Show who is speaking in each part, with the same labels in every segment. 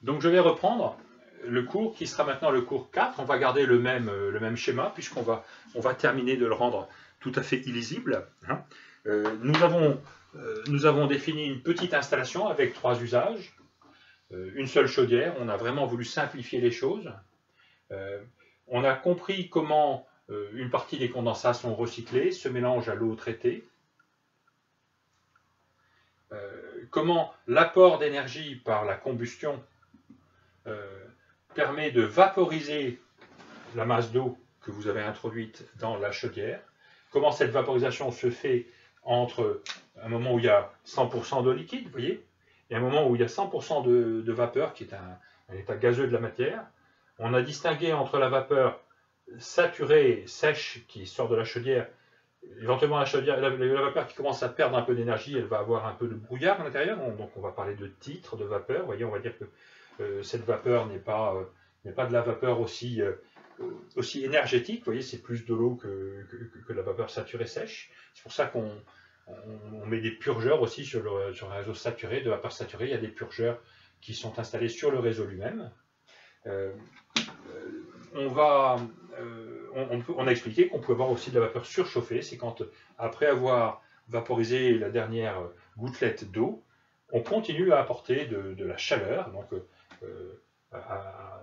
Speaker 1: Donc je vais reprendre le cours qui sera maintenant le cours 4. On va garder le même schéma puisqu'on va terminer de le rendre tout à fait illisible. Hein. Nous avons défini une petite installation avec 3 usages. Une seule chaudière, on a vraiment voulu simplifier les choses. On a compris comment une partie des condensats sont recyclés, se mélangent à l'eau traitée. Comment l'apport d'énergie par la combustion permet de vaporiser la masse d'eau que vous avez introduite dans la chaudière. Comment cette vaporisation se fait entre un moment où il y a 100% d'eau liquide, vous voyez, et un moment où il y a 100% de vapeur, qui est un état gazeux de la matière. On a distingué entre la vapeur saturée, sèche, qui sort de la chaudière. Éventuellement, la vapeur qui commence à perdre un peu d'énergie, elle va avoir un peu de brouillard à l'intérieur, donc on va parler de titre de vapeur. Vous voyez, on va dire que cette vapeur n'est pas de la vapeur aussi énergétique. Vous voyez, c'est plus de l'eau que la vapeur saturée sèche. C'est pour ça qu'on met des purgeurs aussi sur le réseau saturé, de vapeur saturée. Il y a des purgeurs qui sont installés sur le réseau lui-même. On a expliqué qu'on pouvait avoir aussi de la vapeur surchauffée. C'est quand, après avoir vaporisé la dernière gouttelette d'eau, on continue à apporter de la chaleur, donc à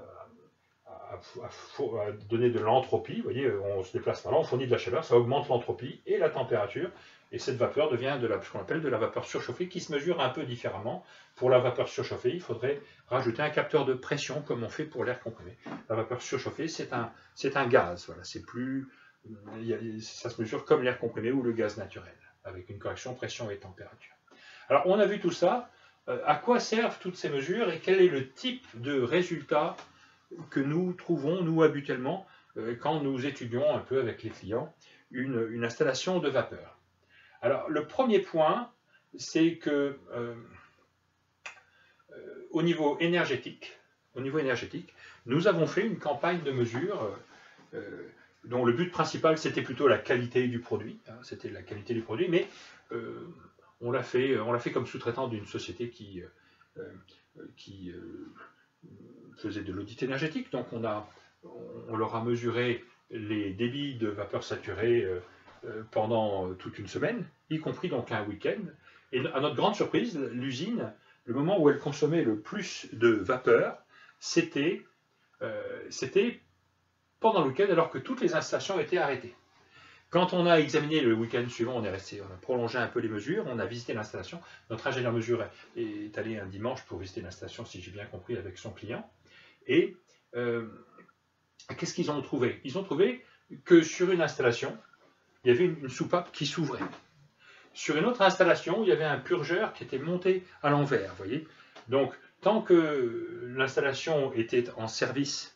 Speaker 1: donner de l'entropie. Vous voyez, on se déplace par là, on fournit de la chaleur, ça augmente l'entropie et la température, et cette vapeur devient ce qu'on appelle de la vapeur surchauffée, qui se mesure un peu différemment. Pour la vapeur surchauffée, il faudrait rajouter un capteur de pression, comme on fait pour l'air comprimé. La vapeur surchauffée, c'est un gaz, voilà, c'est plus, ça se mesure comme l'air comprimé ou le gaz naturel, avec une correction pression et température. Alors, on a vu tout ça. À quoi servent toutes ces mesures et quel est le type de résultat que nous trouvons, nous, habituellement, quand nous étudions un peu avec les clients une installation de vapeur. Alors, le premier point, c'est que au niveau énergétique, nous avons fait une campagne de mesure dont le but principal, c'était plutôt la qualité du produit. Hein, c'était la qualité du produit, mais on l'a fait comme sous-traitant d'une société qui faisait de l'audit énergétique. Donc on leur a mesuré les débits de vapeur saturée pendant toute une semaine, y compris donc un week-end. Et à notre grande surprise, l'usine, le moment où elle consommait le plus de vapeur, c'était pendant le week-end, alors que toutes les installations étaient arrêtées. Quand on a examiné le week-end suivant, on a prolongé un peu les mesures, on a visité l'installation. Notre ingénieur mesure est allé un dimanche pour visiter l'installation, si j'ai bien compris, avec son client. Et qu'est-ce qu'ils ont trouvé? Ils ont trouvé que sur une installation, il y avait une soupape qui s'ouvrait. Sur une autre installation, il y avait un purgeur qui était monté à l'envers, vous voyez. Donc, tant que l'installation était en service,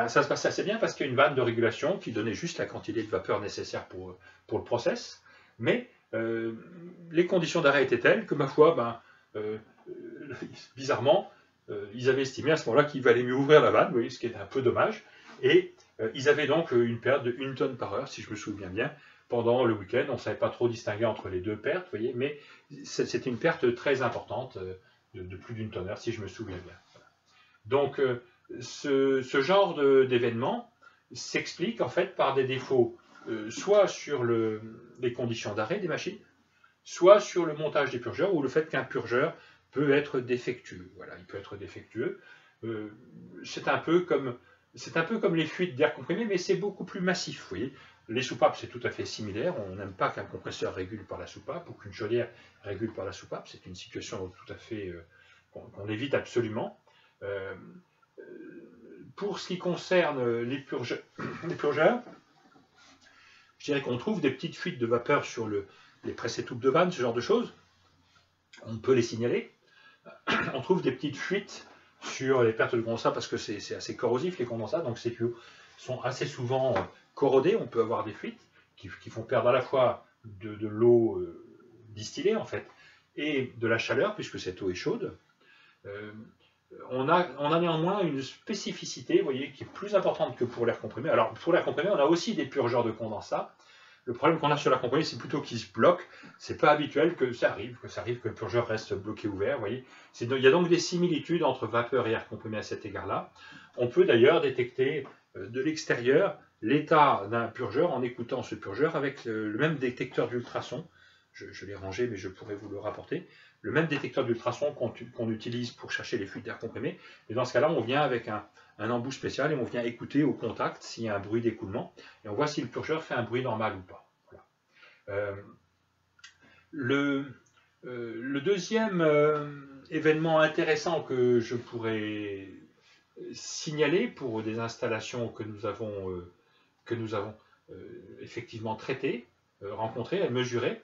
Speaker 1: ça se passait assez bien parce qu'il y a une vanne de régulation qui donnait juste la quantité de vapeur nécessaire pour le process. Mais les conditions d'arrêt étaient telles que, ma foi, bizarrement, ils avaient estimé à ce moment-là qu'il valait mieux ouvrir la vanne, vous voyez, ce qui est un peu dommage. Et ils avaient donc une perte de 1 tonne par heure, si je me souviens bien. Pendant le week-end, on ne savait pas trop distinguer entre les deux pertes, vous voyez, mais c'était une perte très importante, de plus d'1 tonne heure, si je me souviens bien. Donc, ce genre d'événement s'explique en fait par des défauts, soit sur les conditions d'arrêt des machines, soit sur le montage des purgeurs, ou le fait qu'un purgeur peut être défectueux. Voilà, il peut être défectueux. C'est un peu comme les fuites d'air comprimé, mais c'est beaucoup plus massif. Vous voyez, les soupapes, c'est tout à fait similaire. On n'aime pas qu'un compresseur régule par la soupape ou qu'une chaudière régule par la soupape. C'est une situation tout à fait qu'on évite absolument. Pour ce qui concerne les purgeurs, je dirais qu'on trouve des petites fuites de vapeur sur les presse-étoupe de vanne, ce genre de choses. On peut les signaler. On trouve des petites fuites sur les pertes de condensat parce que c'est assez corrosif les condensats, donc ces tuyaux sont assez souvent corrodés. On peut avoir des fuites qui font perdre à la fois de l'eau distillée en fait et de la chaleur puisque cette eau est chaude. On a néanmoins une spécificité, vous voyez, qui est plus importante que pour l'air comprimé. Alors pour l'air comprimé, on a aussi des purgeurs de condensat Le problème qu'on a sur l'air comprimé, c'est plutôt qu'il se bloque. C'est pas habituel que ça arrive que le purgeur reste bloqué ouvert. Vous voyez, il y a donc des similitudes entre vapeur et air comprimé à cet égard-là. On peut d'ailleurs détecter de l'extérieur l'état d'un purgeur en écoutant ce purgeur avec le même détecteur d'ultrasons. Je l'ai rangé, mais je pourrais vous le rapporter. Le même détecteur d'ultrasons qu'on utilise pour chercher les fuites d'air comprimé. Et dans ce cas-là, on vient avec un embout spécial et on vient écouter au contact s'il y a un bruit d'écoulement. Et on voit si le purgeur fait un bruit normal ou pas. Voilà. Le deuxième événement intéressant que je pourrais signaler pour des installations que nous avons effectivement traitées, rencontrées et mesurées,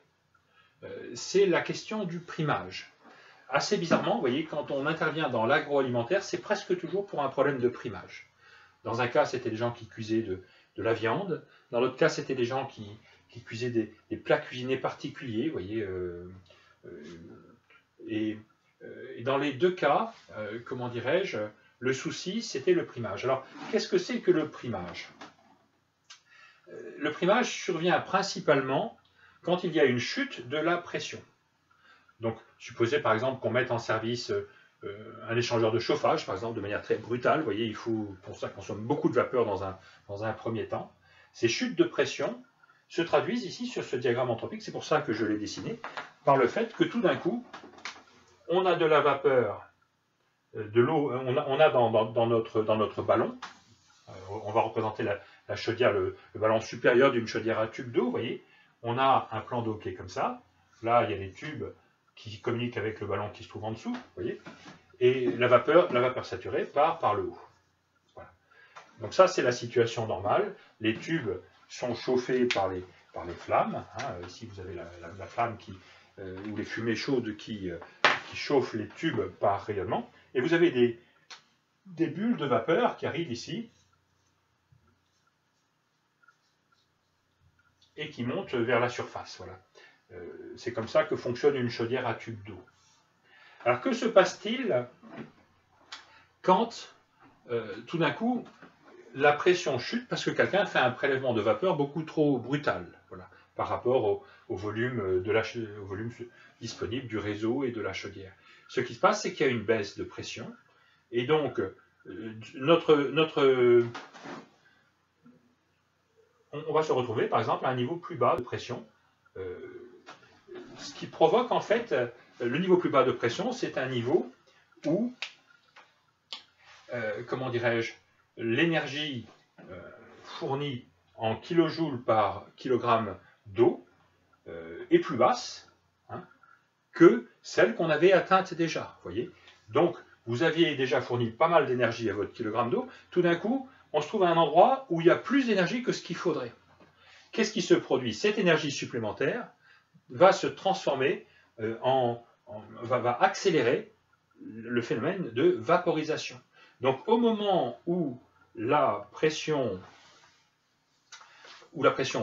Speaker 1: c'est la question du primage. Assez bizarrement, vous voyez, quand on intervient dans l'agroalimentaire, c'est presque toujours pour un problème de primage. Dans un cas, c'était des gens qui cuisaient de la viande. Dans l'autre cas, c'était des gens qui cuisaient des plats cuisinés particuliers, vous voyez. Et dans les deux cas, comment dirais-je, le souci, c'était le primage. Alors, qu'est-ce que c'est que le primage? Le primage survient principalement quand il y a une chute de la pression. Donc, supposez par exemple qu'on mette en service un échangeur de chauffage, par exemple, de manière très brutale. Vous voyez, il faut pour ça consomme beaucoup de vapeur dans un premier temps. Ces chutes de pression se traduisent ici sur ce diagramme entropique, c'est pour ça que je l'ai dessiné, par le fait que tout d'un coup, on a de la vapeur, de l'eau, on a dans notre ballon, on va représenter la chaudière, le ballon supérieur d'une chaudière à tube d'eau, vous voyez, on a un plan d'eau qui est comme ça, là il y a des tubes qui communiquent avec le ballon qui se trouve en dessous, vous voyez, et la vapeur saturée part par le haut. Voilà. Donc ça c'est la situation normale, les tubes sont chauffés par les flammes, hein. Ici vous avez la flamme ou les fumées chaudes qui chauffent les tubes par rayonnement, et vous avez des bulles de vapeur qui arrivent ici, et qui montent vers la surface. Voilà. C'est comme ça que fonctionne une chaudière à tube d'eau. Alors que se passe-t-il quand tout d'un coup la pression chute parce que quelqu'un fait un prélèvement de vapeur beaucoup trop brutal, voilà, par rapport au volume disponible du réseau et de la chaudière. Ce qui se passe, c'est qu'il y a une baisse de pression, et donc on va se retrouver par exemple à un niveau plus bas de pression, ce qui provoque en fait le niveau plus bas de pression, c'est un niveau où, comment dirais-je, l'énergie fournie en kilojoules par kilogramme d'eau est plus basse, hein, que celle qu'on avait atteinte déjà. Voyez. Donc, vous aviez déjà fourni pas mal d'énergie à votre kilogramme d'eau, tout d'un coup, on se trouve à un endroit où il y a plus d'énergie que ce qu'il faudrait. Qu'est-ce qui se produit? Cette énergie supplémentaire va se transformer va accélérer le phénomène de vaporisation. Donc, au moment où la pression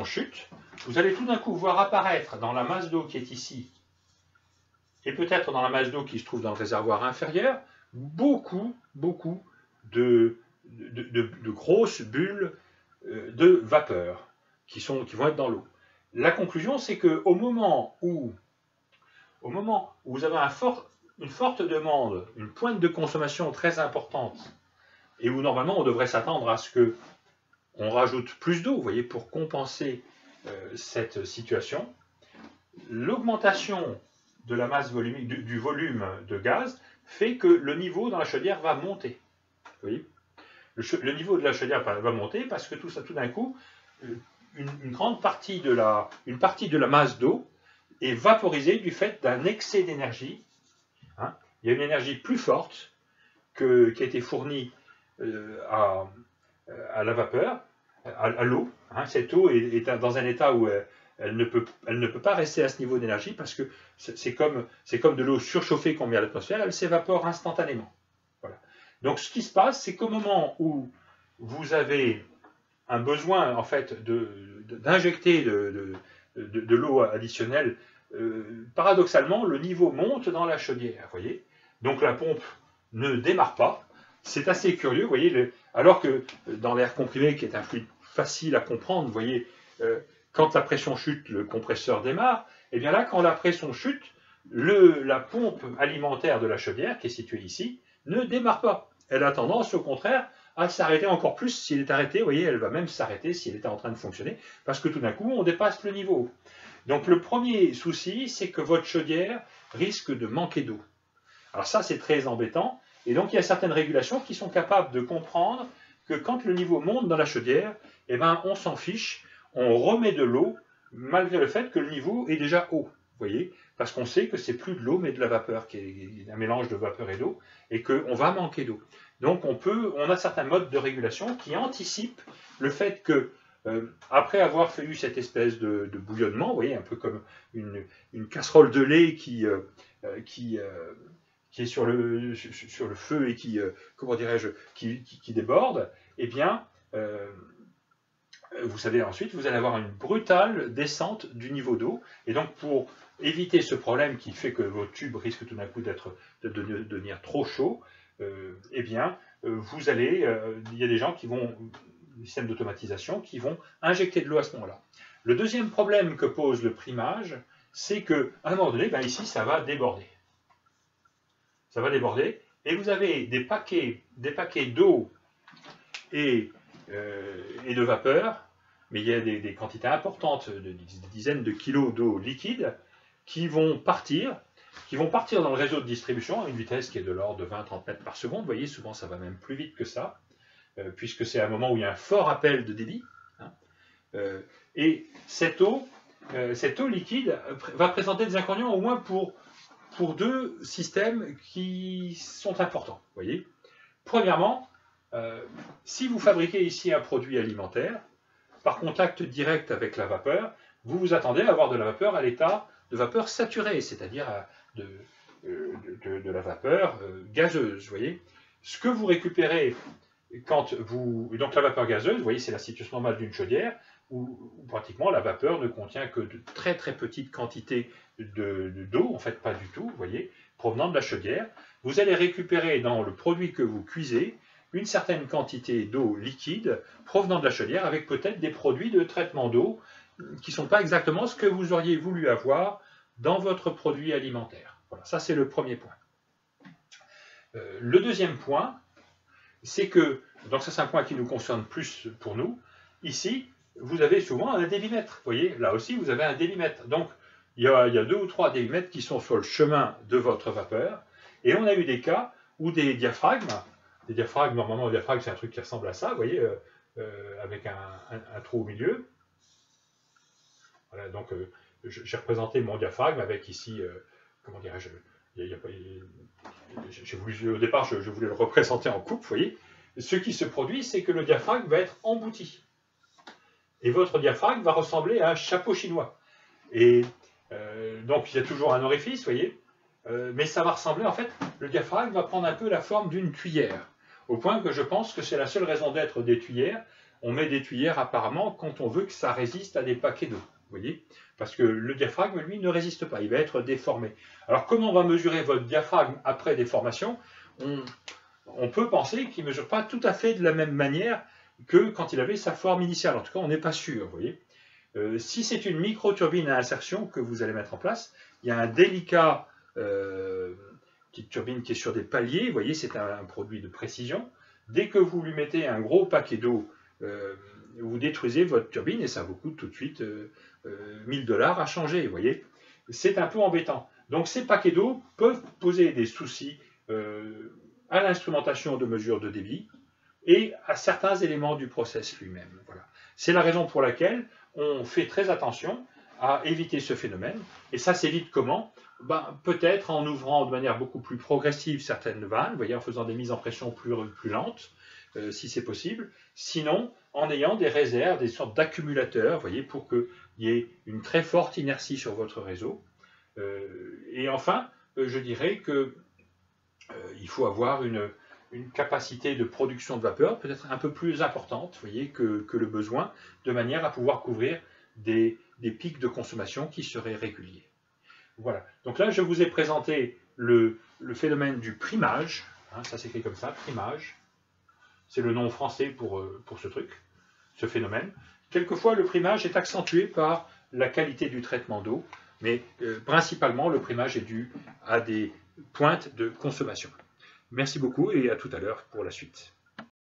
Speaker 1: chute, vous allez tout d'un coup voir apparaître dans la masse d'eau qui est ici, et peut-être dans la masse d'eau qui se trouve dans le réservoir inférieur, beaucoup de grosses bulles de vapeur qui vont être dans l'eau. La conclusion, c'est qu'au moment où vous avez une forte demande, une pointe de consommation très importante, et où normalement on devrait s'attendre à ce qu'on rajoute plus d'eau, vous voyez, pour compenser cette situation, l'augmentation de la masse volumique, du volume de gaz, fait que le niveau dans la chaudière va monter. Vous voyez, le niveau de la chaudière va monter parce que tout d'un coup, une partie de la masse d'eau est vaporisée du fait d'un excès d'énergie. Hein. Il y a une énergie plus forte qui a été fournie à la vapeur, à l'eau. Hein. Cette eau est dans un état où elle ne peut pas rester à ce niveau d'énergie parce que c'est comme de l'eau surchauffée qu'on met à l'atmosphère, elle s'évapore instantanément. Voilà. Donc ce qui se passe, c'est qu'au moment où vous avez un besoin en fait d'injecter de l'eau additionnelle, paradoxalement, le niveau monte dans la chaudière. Voyez, donc la pompe ne démarre pas. C'est assez curieux, vous voyez, alors que dans l'air comprimé, qui est un fluide facile à comprendre, vous voyez, quand la pression chute, le compresseur démarre. Et bien là, quand la pression chute, la pompe alimentaire de la chaudière, qui est située ici, ne démarre pas. Elle a tendance, au contraire, à s'arrêter encore plus s'il est arrêté. Vous voyez, elle va même s'arrêter s'il était en train de fonctionner, parce que tout d'un coup, on dépasse le niveau. Donc le premier souci, c'est que votre chaudière risque de manquer d'eau. Alors ça, c'est très embêtant. Et donc, il y a certaines régulations qui sont capables de comprendre que quand le niveau monte dans la chaudière, eh ben, on s'en fiche, on remet de l'eau, malgré le fait que le niveau est déjà haut. Vous voyez, parce qu'on sait que c'est plus de l'eau, mais de la vapeur, qui est un mélange de vapeur et d'eau, et qu'on va manquer d'eau. Donc, on a certains modes de régulation qui anticipent le fait que, après avoir fait cette espèce de bouillonnement, vous voyez, un peu comme une casserole de lait qui est sur le feu et qui, comment dirais-je, qui déborde, eh bien, vous savez, ensuite, vous allez avoir une brutale descente du niveau d'eau. Et donc, pour éviter ce problème qui fait que votre tube risque tout d'un coup de devenir trop chaud, eh bien, il y a des gens qui vont, des systèmes d'automatisation, qui vont injecter de l'eau à ce moment-là. Le deuxième problème que pose le primage, c'est qu'à un moment donné, ben ici, ça va déborder. Ça va déborder, et vous avez des paquets d'eau et de vapeur, mais il y a des quantités importantes, des dizaines de kilos d'eau liquide, qui vont partir dans le réseau de distribution à une vitesse qui est de l'ordre de 20-30 mètres par seconde. Vous voyez, souvent ça va même plus vite que ça, puisque c'est un moment où il y a un fort appel de débit. Hein. Et cette eau liquide va présenter des inconvénients au moins pour deux systèmes qui sont importants. Vous voyez, premièrement, si vous fabriquez ici un produit alimentaire, par contact direct avec la vapeur, vous vous attendez à avoir de la vapeur à l'état de vapeur saturée, c'est-à-dire de la vapeur gazeuse. Vous voyez, ce que vous récupérez quand vous... Donc la vapeur gazeuse, vous voyez, c'est la situation normale d'une chaudière, où pratiquement la vapeur ne contient que de très très petites quantités d'eau, en fait pas du tout, vous voyez, provenant de la chaudière. Vous allez récupérer dans le produit que vous cuisez une certaine quantité d'eau liquide provenant de la chaudière, avec peut-être des produits de traitement d'eau qui ne sont pas exactement ce que vous auriez voulu avoir dans votre produit alimentaire. Voilà, ça c'est le premier point. Le deuxième point, c'est que, donc ça c'est un point qui nous concerne plus pour nous, ici, vous avez souvent un débitmètre. Vous voyez, là aussi, vous avez un débitmètre. Donc, il y a 2 ou 3 débitmètres qui sont sur le chemin de votre vapeur. Et on a eu des cas où des diaphragmes, normalement, le diaphragme, c'est un truc qui ressemble à ça, vous voyez, avec un trou au milieu. Voilà, donc, j'ai représenté mon diaphragme avec ici, comment dirais-je, au départ, je voulais le représenter en coupe, vous voyez. Ce qui se produit, c'est que le diaphragme va être embouti. Et votre diaphragme va ressembler à un chapeau chinois. Et donc, il y a toujours un orifice, vous voyez, mais ça va ressembler, en fait, le diaphragme va prendre un peu la forme d'une tuyère, au point que je pense que c'est la seule raison d'être des tuyères. On met des tuyères, apparemment, quand on veut que ça résiste à des paquets d'eau, vous voyez, parce que le diaphragme, lui, ne résiste pas, il va être déformé. Alors, comment on va mesurer votre diaphragme après déformation? On peut penser qu'il ne mesure pas tout à fait de la même manière que quand il avait sa forme initiale. En tout cas, on n'est pas sûr, vous voyez. Si c'est une micro-turbine à insertion que vous allez mettre en place, il y a un délicat petite turbine qui est sur des paliers. Vous voyez, c'est un produit de précision. Dès que vous lui mettez un gros paquet d'eau, vous détruisez votre turbine et ça vous coûte tout de suite 1000 $ à changer, vous voyez. C'est un peu embêtant. Donc ces paquets d'eau peuvent poser des soucis à l'instrumentation de mesure de débit et à certains éléments du process lui-même. Voilà. C'est la raison pour laquelle on fait très attention à éviter ce phénomène. Et ça s'évite comment? Peut-être en ouvrant de manière beaucoup plus progressive certaines vannes, vous voyez, en faisant des mises en pression plus lentes, si c'est possible. Sinon, en ayant des réserves, des sortes d'accumulateurs, vous voyez, pour qu'il y ait une très forte inertie sur votre réseau. Et enfin, je dirais que il faut avoir une capacité de production de vapeur peut-être un peu plus importante, vous voyez, que le besoin, de manière à pouvoir couvrir des pics de consommation qui seraient réguliers. Voilà. Donc là, je vous ai présenté le phénomène du primage. Hein, ça s'écrit comme ça, primage. C'est le nom français pour ce truc, ce phénomène, Quelquefois, le primage est accentué par la qualité du traitement d'eau, mais principalement, le primage est dû à des pointes de consommation. Merci beaucoup et à tout à l'heure pour la suite.